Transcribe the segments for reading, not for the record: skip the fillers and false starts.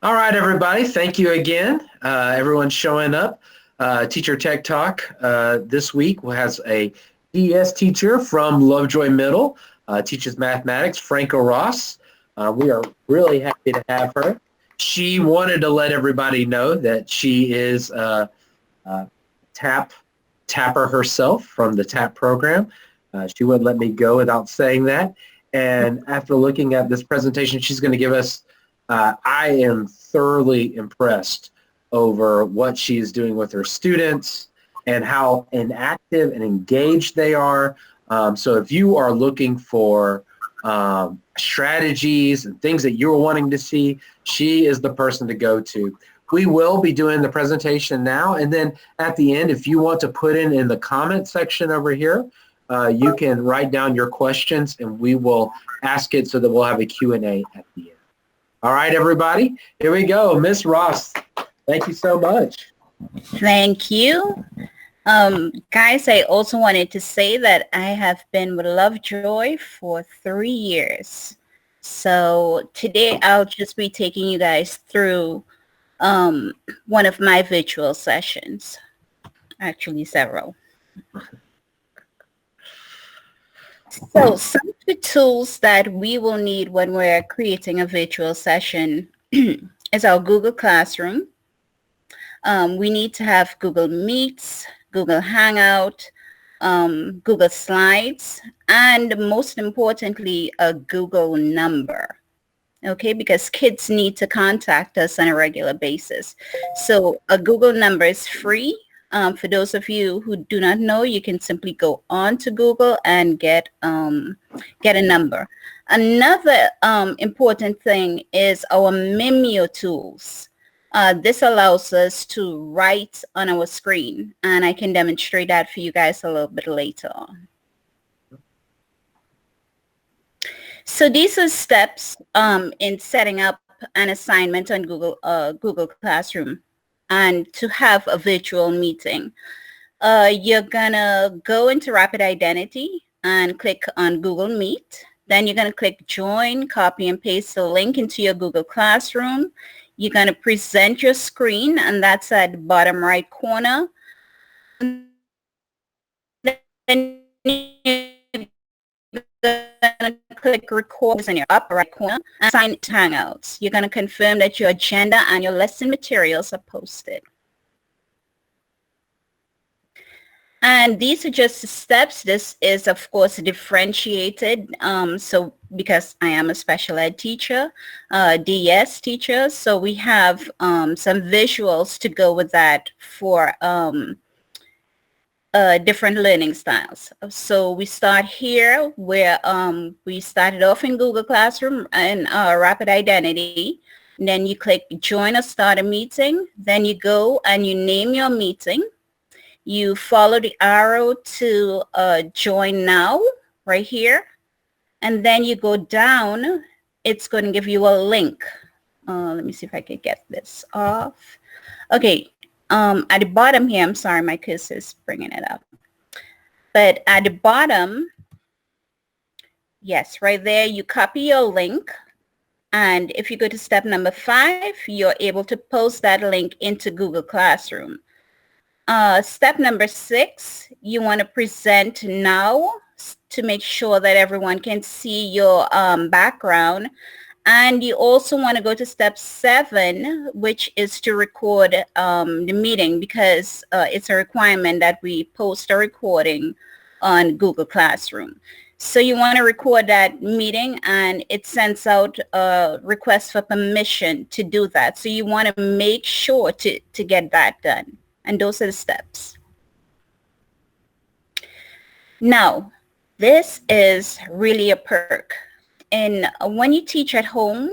All right, everybody. Thank you again. Everyone's showing up. Teacher Tech Talk this week has a DS teacher from Lovejoy Middle, teaches mathematics, Franka Ross. We are really happy to have her. She wanted to let everybody know that she is a tapper herself from the TAP program. She wouldn't let me go without saying that. And after looking at this presentation, she's going to give us I am thoroughly impressed over what she is doing with her students and how inactive and engaged they are. So if you are looking for strategies and things that you're wanting to see, she is the person to go to. We will be doing the presentation now, and then at the end, if you want to put in the comment section over here, you can write down your questions and we will ask it so that we'll have a Q&A at the end. All right, everybody, here we go. Miss Ross, thank you so much. Thank you. Guys, I also wanted to say that I have been with Lovejoy for 3 years. So today I'll just be taking you guys through one of my virtual sessions, actually several. So some of the tools that we will need when we're creating a virtual session is our Google Classroom. We need to have Google Meets, Google Hangout, Google Slides, and most importantly, a Google number. Okay, because kids need to contact us on a regular basis. So a Google number is free. For those of you who do not know, you can simply go on to Google and get a number. Another important thing is our Mimeo tools. This allows us to write on our screen, and I can demonstrate that for you guys a little bit later on. So these are steps in setting up an assignment on Google Classroom and to have a virtual meeting. You're gonna go into Rapid Identity and click on Google Meet. Then you're gonna click Join, copy and paste the link into your Google Classroom. You're gonna present your screen, and that's at the bottom right corner. Then you're gonna click record in your upper right corner and sign to Hangouts. You're gonna confirm that your agenda and your lesson materials are posted. And these are just the steps. This is, of course, differentiated. So because I am a special ed teacher, DS teacher, so we have some visuals to go with that for different learning styles. So we start here where we started off in Google Classroom and Rapid Identity. And then you click Join or Start a Meeting. Then you go and you name your meeting. You follow the arrow to Join Now right here. And then you go down. It's going to give you a link. Let me see if I can get this off. Okay. At the bottom here, I'm sorry, my cursor is bringing it up. But at the bottom, yes, right there, you copy your link. And if you go to step number 5, you're able to post that link into Google Classroom. Step number 6, you want to present now to make sure that everyone can see your background. And you also want to go to step 7, which is to record the meeting, because it's a requirement that we post a recording on Google Classroom. So you want to record that meeting, and it sends out a request for permission to do that. So you want to make sure to get that done. And those are the steps. Now, this is really a perk. And when you teach at home,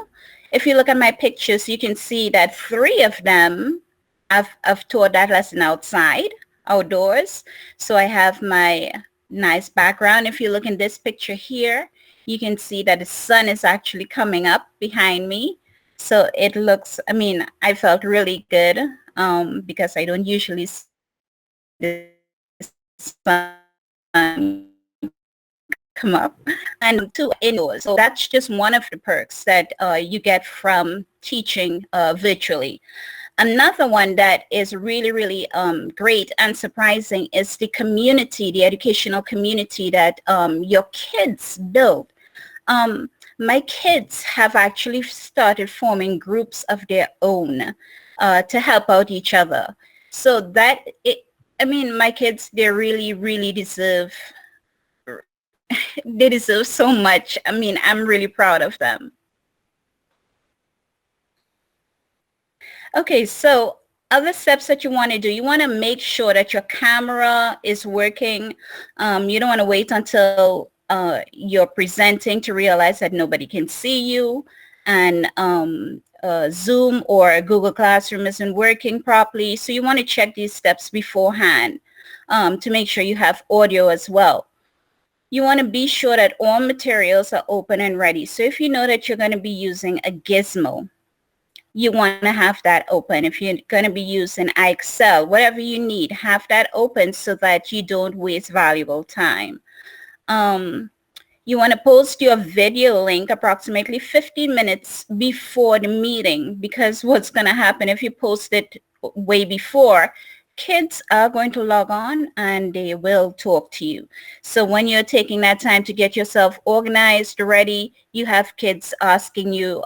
if you look at my pictures, you can see that 3 of them I've taught that lesson outside, outdoors. So I have my nice background. If you look in this picture here, you can see that the sun is actually coming up behind me. So it looks, I mean, I felt really good because I don't usually see the sun come up, and 2 indoors. So that's just one of the perks that you get from teaching virtually. Another one that is really, really great and surprising is the community, the educational community that your kids build. My kids have actually started forming groups of their own to help out each other. So that, I mean, my kids, they really, really deserve, they deserve so much. I mean, I'm really proud of them. Okay, so other steps that you want to do, you want to make sure that your camera is working. You don't want to wait until you're presenting to realize that nobody can see you, and Zoom or Google Classroom isn't working properly. So you want to check these steps beforehand to make sure you have audio as well. You want to be sure that all materials are open and ready. So if you know that you're going to be using a gizmo, you want to have that open. If you're going to be using Excel, whatever you need, have that open so that you don't waste valuable time. You want to post your video link approximately 15 minutes before the meeting, because what's going to happen if you post it way before, kids are going to log on and they will talk to you. So when you're taking that time to get yourself organized, ready, you have kids asking you,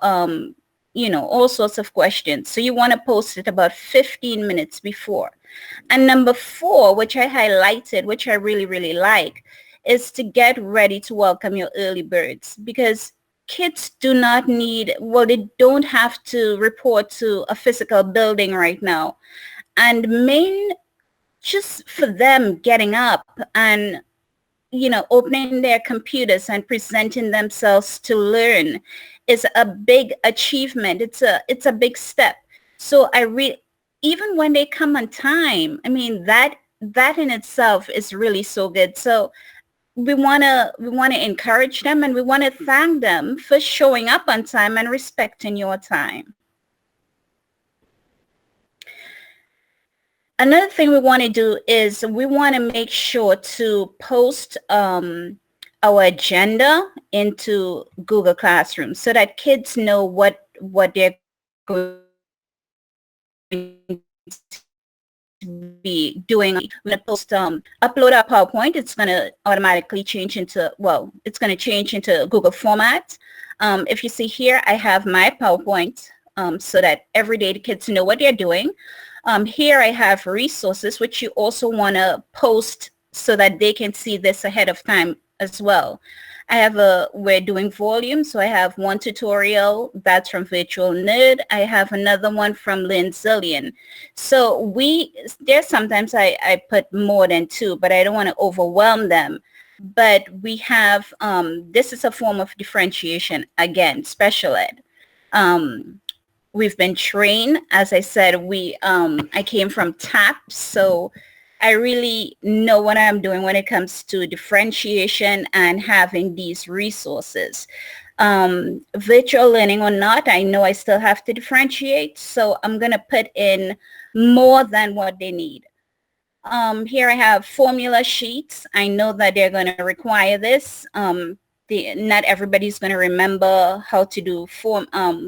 you know, all sorts of questions. So you want to post it about 15 minutes before. And number 4, which I highlighted, which I really, really like, is to get ready to welcome your early birds, because kids do not need, well, they don't have to report to a physical building right now. And just for them getting up and, you know, opening their computers and presenting themselves to learn is a big achievement. It's a big step. So even when they come on time, I mean, that in itself is really so good. So we want to encourage them, and we want to thank them for showing up on time and respecting your time. Another thing we want to do is we want to make sure to post our agenda into Google Classroom so that kids know what they're going to be doing. When I post upload our PowerPoint, it's going to automatically change into, well, it's going to change into Google format. If you see here, I have my PowerPoint so that every day the kids know what they're doing. Here I have resources, which you also want to post so that they can see this ahead of time as well. I have we're doing volume, so I have one tutorial that's from Virtual Nerd. I have another one from Lynn Zillion. So there's sometimes I put more than 2, but I don't want to overwhelm them. But we have, this is a form of differentiation, again, special ed. We've been trained, as I said, I came from TAP, so I really know what I'm doing when it comes to differentiation and having these resources. Virtual learning or not, I know I still have to differentiate, so I'm going to put in more than what they need. Here I have formula sheets. I know that they're going to require this. Not everybody's going to remember how to do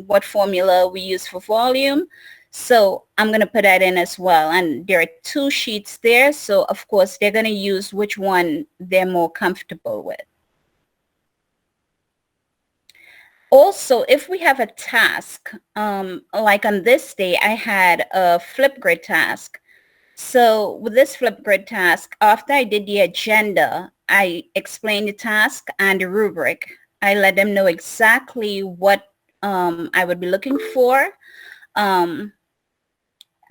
what formula we use for volume. So I'm going to put that in as well. And there are 2 sheets there. So of course, they're going to use which one they're more comfortable with. Also, if we have a task, like on this day, I had a Flipgrid task. So with this Flipgrid task, after I did the agenda, I explained the task and the rubric. I let them know exactly what I would be looking for.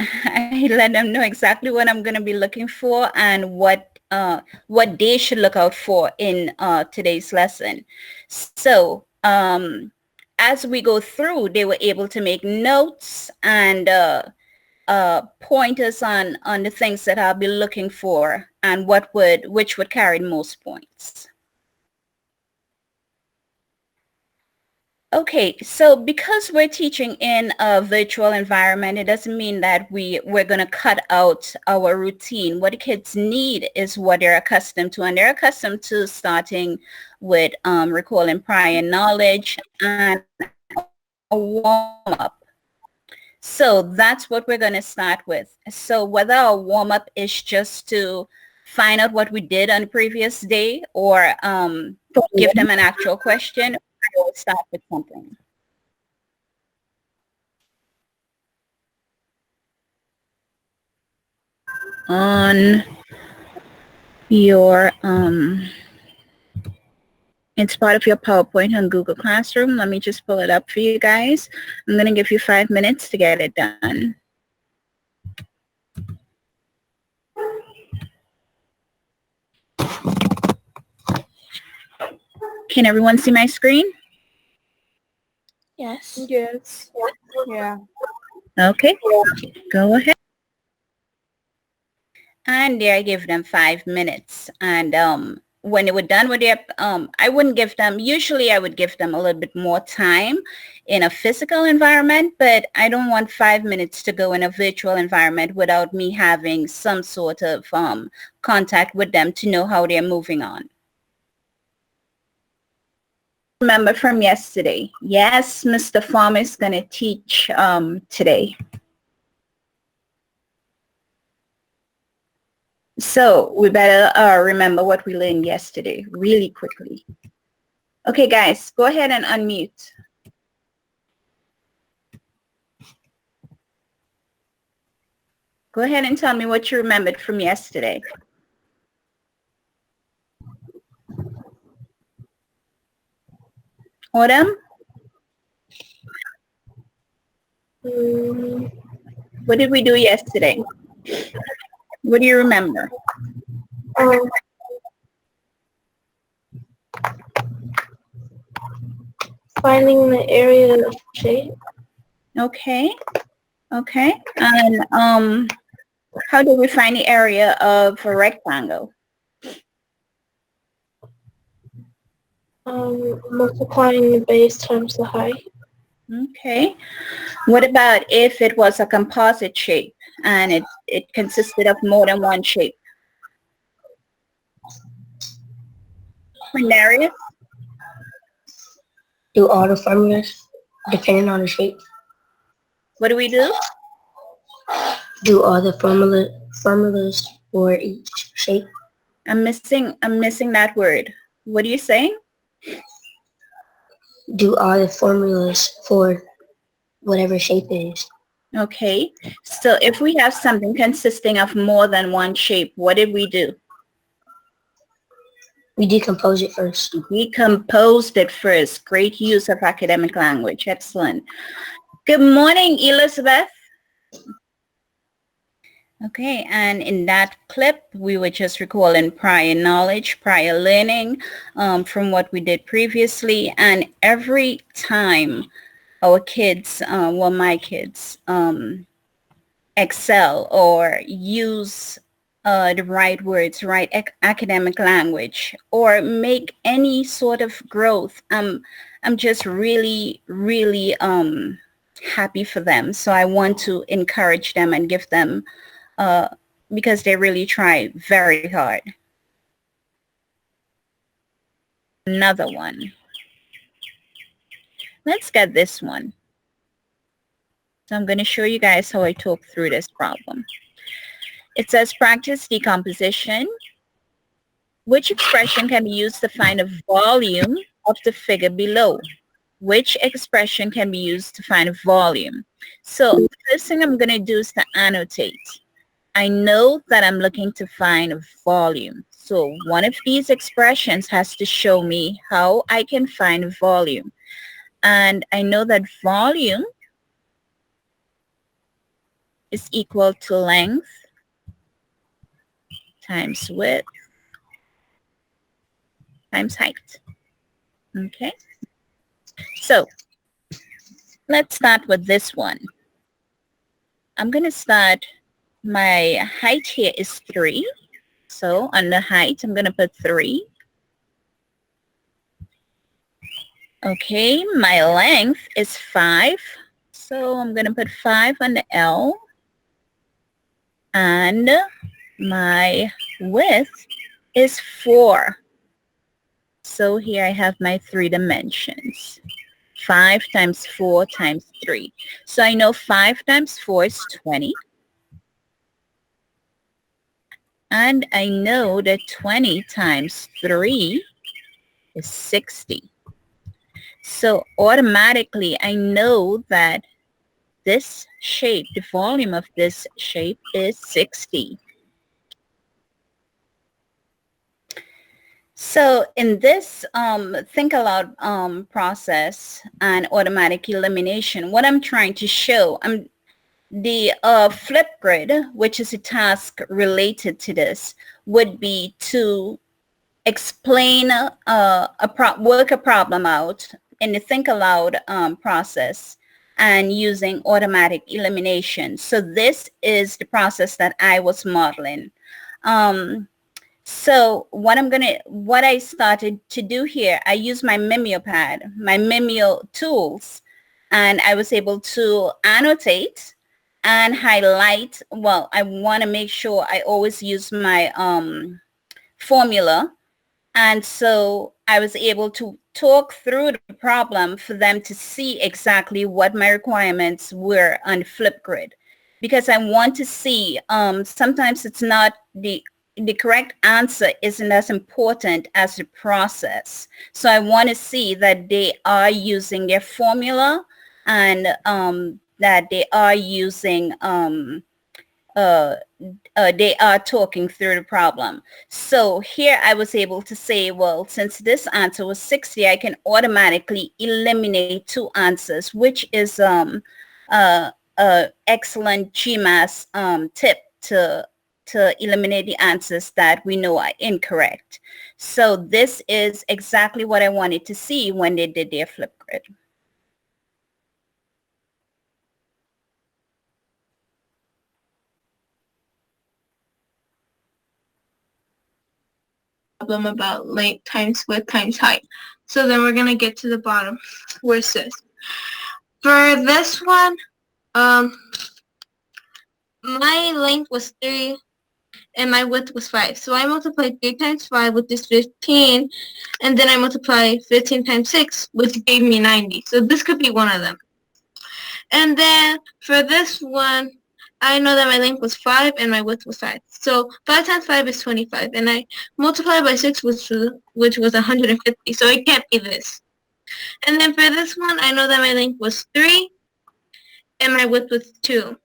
I let them know exactly what I'm going to be looking for and what they should look out for in today's lesson. So as we go through, they were able to make notes and pointers on the things that I'll be looking for and which would carry the most points. Okay, so because we're teaching in a virtual environment, it doesn't mean that we're going to cut out our routine. What the kids need is what they're accustomed to, and they're accustomed to starting with recalling prior knowledge and a warm-up. So that's what we're going to start with. So whether a warm-up is just to find out what we did on the previous day or give them an actual question, I will start with something. On your it's part of your PowerPoint on Google Classroom. Let me just pull it up for you guys. I'm going to give you 5 minutes to get it done. Can everyone see my screen? Yes. Yes. Yeah. Okay, go ahead. And there I give them 5 minutes. And when they were done with their, I wouldn't give them, usually I would give them a little bit more time in a physical environment, but I don't want 5 minutes to go in a virtual environment without me having some sort of contact with them to know how they're moving on. Remember from yesterday, yes, Mr. Farmer is going to teach today. So we better remember what we learned yesterday really quickly. Okay, guys, go ahead and unmute. Go ahead and tell me what you remembered from yesterday. Autumn? What did we do yesterday? What do you remember? Finding the area of shape. Okay. Okay. And how do we find the area of a rectangle? Multiplying the base times the height. Okay. What about if it was a composite shape and it consisted of more than one shape? Cornelius? Do all the formulas depending on the shape? What do we do? Do all the formulas for each shape? I'm missing that word. What are you saying? Do all the formulas for whatever shape it is. Okay. So if we have something consisting of more than one shape, what did we do? We decompose it first. Decomposed it first. Great use of academic language. Excellent. Good morning, Elizabeth. Okay, and in that clip, we were just recalling prior knowledge, prior learning from what we did previously. And every time our kids, well, my kids, excel or use the right words, right academic language, or make any sort of growth, I'm just really, really happy for them. So I want to encourage them and give them, because they really try very hard. Another one. Let's get this one. So I'm going to show you guys how I talk through this problem. It says practice decomposition. Which expression can be used to find a volume of the figure below? Which expression can be used to find a volume? So the first thing I'm going to do is to annotate. I know that I'm looking to find a volume. So one of these expressions has to show me how I can find volume. And I know that volume is equal to length times width times height. Okay. So let's start with this one. I'm going to start, my height here is 3. So on the height, I'm going to put 3. Okay, my length is 5. So I'm going to put 5 on the L. And my width is 4. So here I have my 3 dimensions. 5 times 4 times 3. So I know 5 times 4 is 20. And I know that 20 times 3 is 60. So automatically I know that this shape, the volume of this shape is 60. So in this think aloud process and automatic elimination, what I'm trying to show, the flip grid, which is a task related to this, would be to explain work a problem out in the think aloud process and using automatic elimination. So this is the process that I was modeling. So what I started to do here, I used my MimioPad, my Mimio tools, and I was able to annotate and highlight. Well, I want to make sure I always use my formula. And so I was able to talk through the problem for them to see exactly what my requirements were on Flipgrid. Because I want to see, sometimes it's not the correct answer isn't as important as the process. So I want to see that they are using their formula and that they are using they are talking through the problem. So here I was able to say, well, since this answer was 60, I can automatically eliminate 2 answers, which is excellent GMAS tip to eliminate the answers that we know are incorrect. So this is exactly what I wanted to see when they did their Flipgrid. Problem about length times width times height. So then we're gonna get to the bottom where it says, for this one, my length was 3 and my width was 5. So I multiplied 3 times 5, which is 15, and then I multiplied 15 times 6, which gave me 90. So this could be one of them. And then for this one, I know that my length was 5 and my width was 5. So 5 times 5 is 25. And I multiplied by 6, which was 150. So it can't be this. And then for this one, I know that my length was 3 and my width was 2.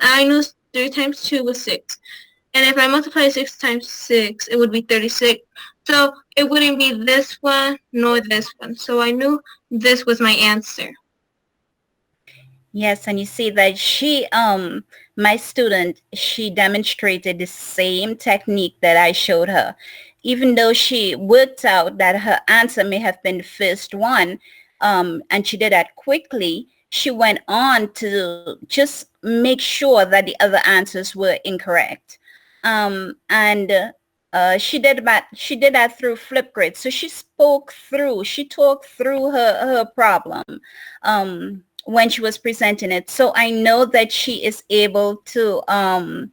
I knew 3 times 2 was 6. And if I multiply 6 times 6, it would be 36. So it wouldn't be this one nor this one. So I knew this was my answer. Yes, and you see that she, my student, she demonstrated the same technique that I showed her. Even though she worked out that her answer may have been the first one, and she did that quickly, she went on to just make sure that the other answers were incorrect. And she did that through Flipgrid. So she talked through her problem. When she was presenting it. So I know that she is able to I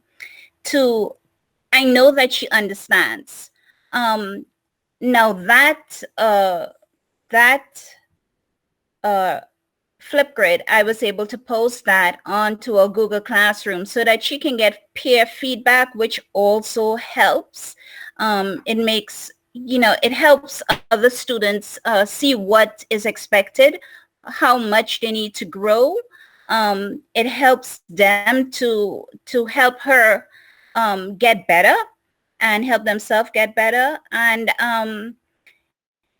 know that she understands. Now that Flipgrid, I was able to post that onto a Google Classroom so that she can get peer feedback, which also helps. It makes, it helps other students see what is expected, how much they need to grow. It helps them to help her get better and help themselves get better. And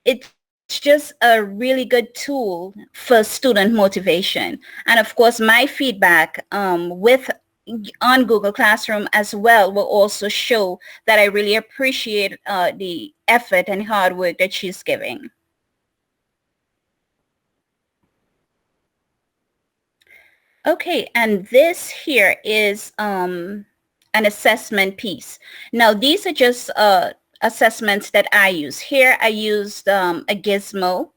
it's just a really good tool for student motivation. And of course, my feedback on Google Classroom as well will also show that I really appreciate the effort and hard work that she's giving. Okay, and this here is an assessment piece. Now, these are just assessments that I use. Here I used a gizmo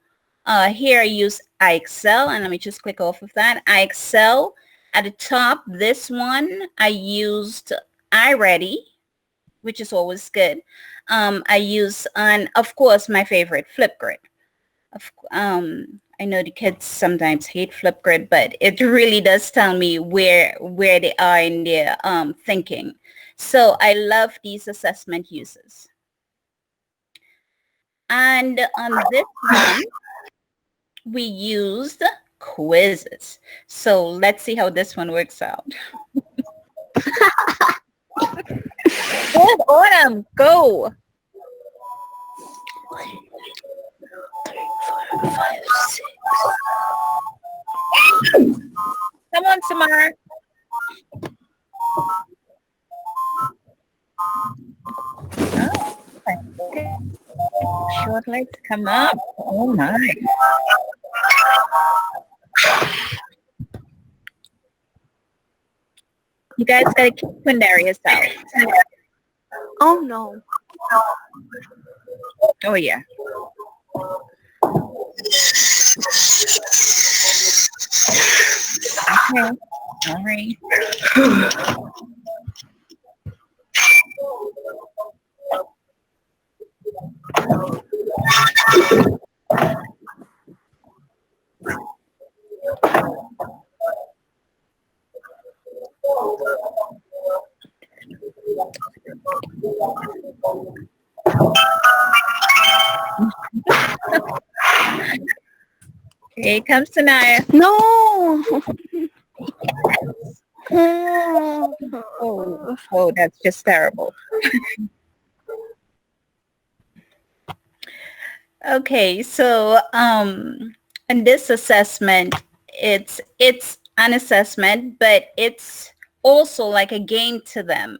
Here I use I Excel, and let me just click off of that. I Excel. At the top, this one, I used iReady, which is always good. I use, and of course, my favorite, Flipgrid. I know the kids sometimes hate Flipgrid, but it really does tell me where they are in their thinking. So I love these assessment uses. And on this one, we used quizzes. So let's see how this one works out. Good, Autumn, go. 3, 4, 5, 6. Come on, Samar. Oh, okay. Short legs come up. Oh my. You guys gotta keep Quindarius out. Oh no. Oh yeah. Okay. All right. Here comes Tanaya. No. Oh, that's just terrible. Okay, so in this assessment, it's an assessment, but it's also like a game to them.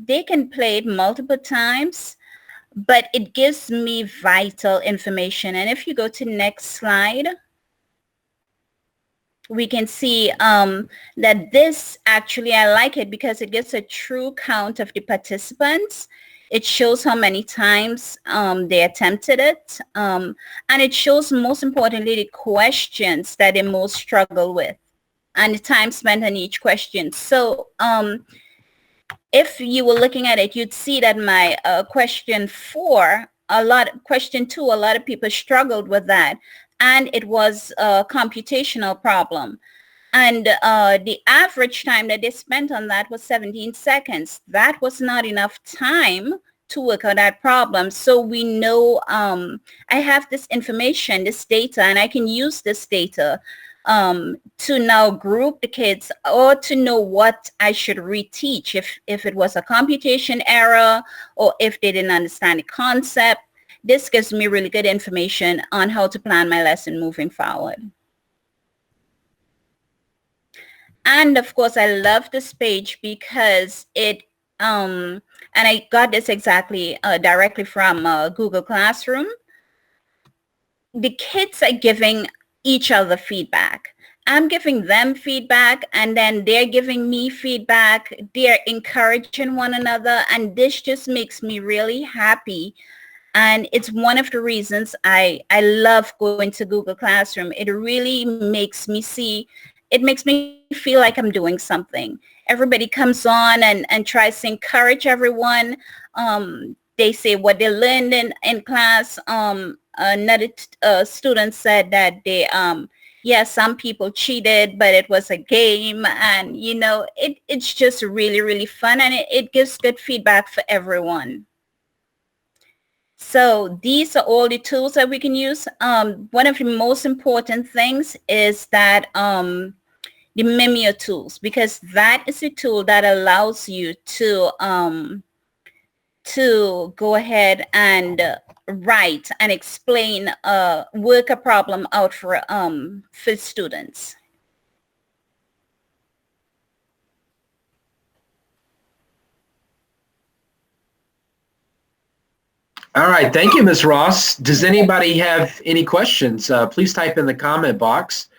They can play it multiple times, but it gives me vital information. And if you go to next slide, we can see that this actually, I like it because it gives a true count of the participants. It shows how many times they attempted it. And it shows, most importantly, the questions that they most struggle with and the time spent on each question. So if you were looking at it, you'd see that my question 2, a lot of people struggled with that. And it was a computational problem. And the average time that they spent on that was 17 seconds. That was not enough time to work on that problem. So we know I have this information, this data, and I can use this data to now group the kids or to know what I should reteach if it was a computation error or if they didn't understand the concept. This gives me really good information on how to plan my lesson moving forward. And of course, I love this page because it, and I got this exactly directly from Google Classroom. The kids are giving each other feedback. I'm giving them feedback and then they're giving me feedback. They're encouraging one another. And this just makes me really happy. And it's one of the reasons I love going to Google Classroom. It really makes me feel like I'm doing something. Everybody comes on and tries to encourage everyone. They say what they learned in class. Another student said that they, some people cheated, but it was a game. And, you know, it's just really, really fun. And it gives good feedback for everyone. So these are all the tools that we can use. One of the most important things is that the Mimeo tools, because that is a tool that allows you to go ahead and write and explain, work a problem out for students. All right, thank you, Ms. Ross. Does anybody have any questions? Please type in the comment box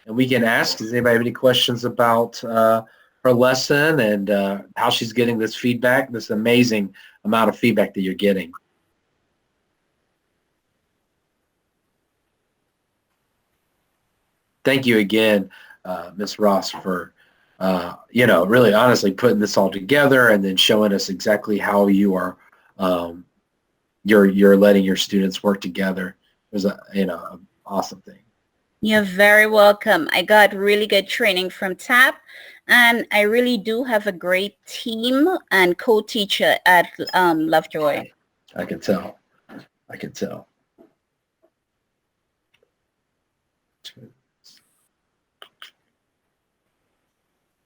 and we can ask. Does anybody have any questions about her lesson and how she's getting this feedback, this amazing amount of feedback that you're getting? thank you again, Ms. Ross, for really honestly putting this all together and then showing us exactly how you are you're letting your students work together. It was an awesome thing. You're very welcome. I got really good training from TAP, and I really do have a great team and co-teacher at Lovejoy. I can tell. I can tell.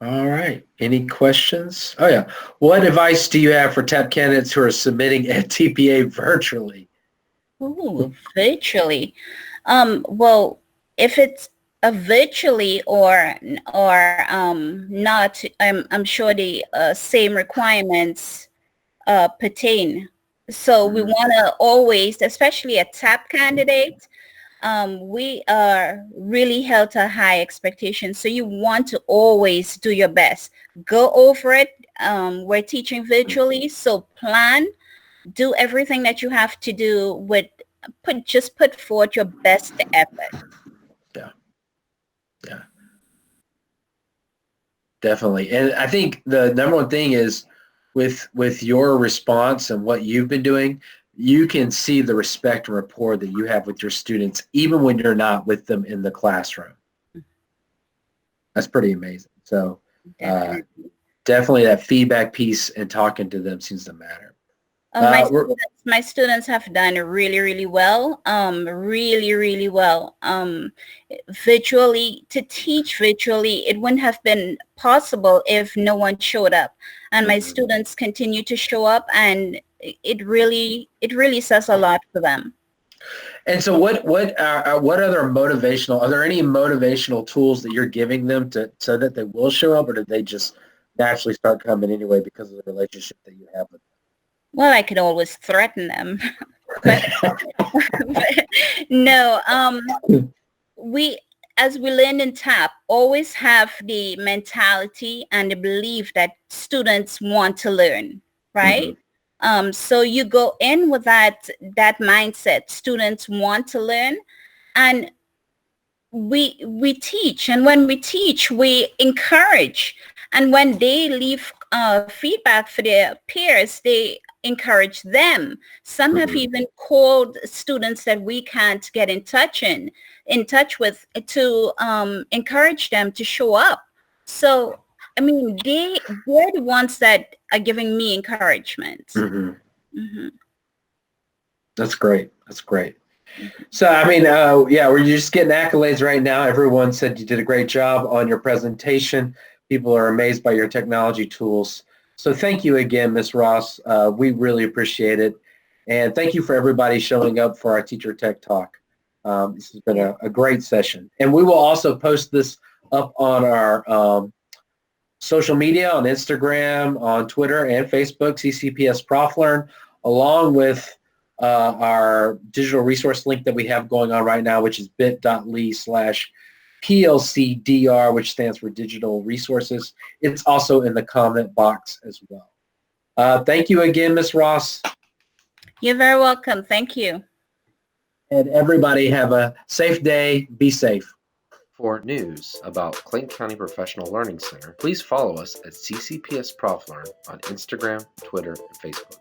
All right. Any questions? Oh, yeah. What advice do you have for TAP candidates who are submitting a TPA virtually? Ooh, virtually. Well, if it's a virtually or not, I'm sure the same requirements pertain. So we want to always, especially a TAP candidate, we are really held to high expectations. So you want to always do your best. Go over it. We're teaching virtually, so plan, do everything that you have to do with put forth your best effort. Yeah, definitely. And I think the number one thing is with your response and what you've been doing, you can see the respect and rapport that you have with your students, even when you're not with them in the classroom. That's pretty amazing. So definitely that feedback piece and talking to them seems to matter. My students have done really, really well. Really well. Virtually, to teach virtually, it wouldn't have been possible if no one showed up. And my students continue to show up, and it really says a lot for them. And so what other motivational, are there any motivational tools that you're giving them so that they will show up, or did they just naturally start coming anyway because of the relationship that you have with them? Well, I could always threaten them. but no, as we learned in TAP, always have the mentality and the belief that students want to learn, right? So you go in with that mindset. Students want to learn, and we teach. And when we teach, we encourage. And when they leave feedback for their peers, they encourage them. Some have even called students that we can't get in touch with to encourage them to show up. So, I mean, they're the ones that are giving me encouragement. That's great. That's great. So, I mean, we're just getting accolades right now. Everyone said you did a great job on your presentation. People are amazed by your technology tools. So thank you again, Ms. Ross. We really appreciate it. And thank you for everybody showing up for our Teacher Tech Talk. This has been a great session. And we will also post this up on our social media, on Instagram, on Twitter, and Facebook, CCPS ProfLearn, along with our digital resource link that we have going on right now, which is bit.ly/PLCDR, which stands for Digital Resources. It's also in the comment box as well. Thank you again, Ms. Ross. You're very welcome. Thank you. And everybody have a safe day. Be safe. For news about Clayton County Professional Learning Center, please follow us at CCPS ProfLearn on Instagram, Twitter, and Facebook.